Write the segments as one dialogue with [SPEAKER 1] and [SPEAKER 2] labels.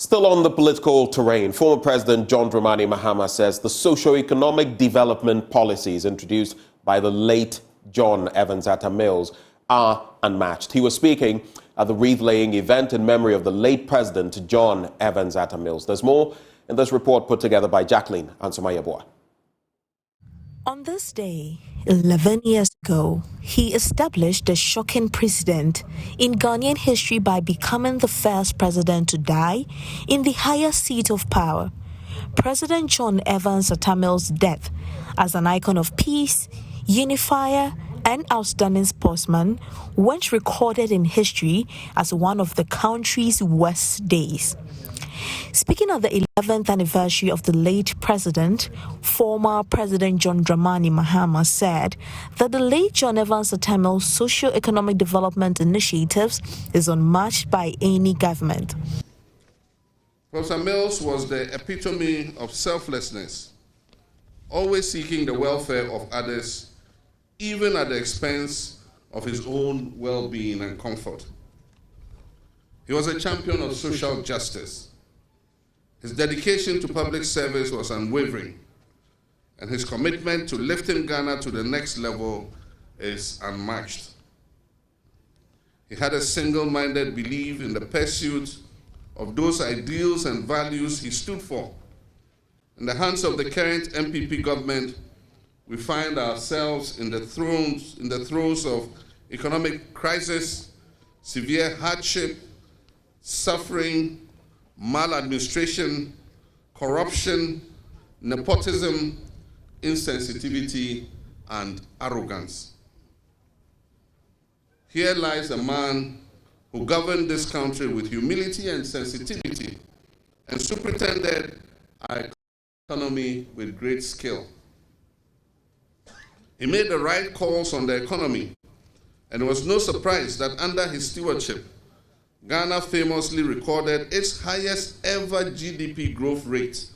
[SPEAKER 1] Still on the political terrain, former President John Dramani Mahama says the socioeconomic development policies introduced by the late John Evans Atta Mills are unmatched. He was speaking at the wreath-laying event in memory of the late President John Evans Atta Mills. There's more in this report put together by Jacqueline Ansamayaboa.
[SPEAKER 2] On this day, 11 years ago, he established a shocking precedent in Ghanaian history by becoming the first president to die in the highest seat of power. President John Evans Atta Mills' death as an icon of peace, unifier, and outstanding sportsman went recorded in history as one of the country's worst days. Speaking at the 11th anniversary of the late president, former President John Dramani Mahama said that the late John Evans Atta Mills' socio-economic development initiatives is unmatched by any government.
[SPEAKER 3] Professor Mills was the epitome of selflessness, always seeking the welfare of others, even at the expense of his own well-being and comfort. He was a champion of social justice. His dedication to public service was unwavering, and his commitment to lifting Ghana to the next level is unmatched. He had a single-minded belief in the pursuit of those ideals and values he stood for. In the hands of the current MPP government, we find ourselves in the throes of economic crisis, severe hardship, suffering, maladministration, corruption, nepotism, insensitivity, and arrogance. Here lies a man who governed this country with humility and sensitivity and superintended our economy with great skill. He made the right calls on the economy, and it was no surprise that under his stewardship, Ghana famously recorded its highest ever GDP growth rate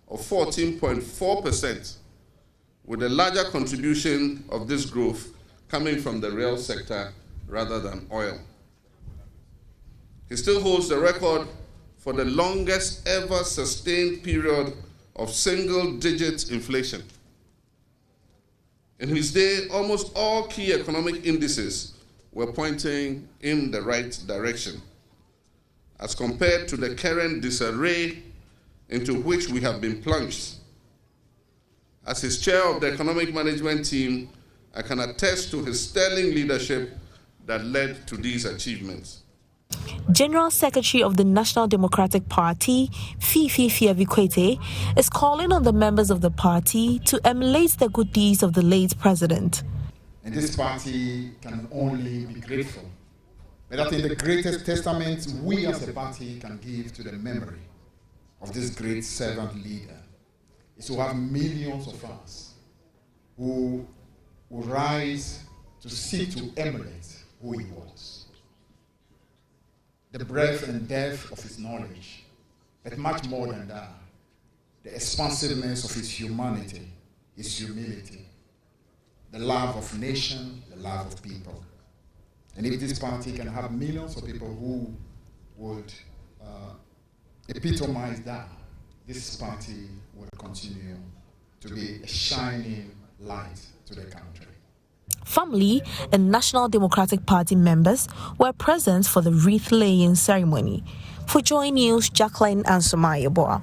[SPEAKER 3] of 14.4%, with a larger contribution of this growth coming from the rail sector rather than oil. He still holds the record for the longest ever sustained period of single-digit inflation. In his day, almost all key economic indices were pointing in the right direction, as compared to the current disarray into which we have been plunged. As his chair of the economic management team, I can attest to his sterling leadership that led to these achievements.
[SPEAKER 2] General Secretary of the National Democratic Party, Fifi Fiavikwete, is calling on the members of the party to emulate the good deeds of the late president.
[SPEAKER 4] And this party can only be grateful. But I think the greatest testament we as a party can give to the memory of this great servant leader is to have millions of us who will rise to seek to emulate who he was. The breadth and depth of his knowledge, but much more than that, the expansiveness of his humanity, his humility, the love of nation, the love of people. And if this party can have millions of people who would epitomize that, this party will continue to be a shining light to the country.
[SPEAKER 2] Family and National Democratic Party members were present for the wreath-laying ceremony. For Joy News, Jacqueline Ansamayaboa.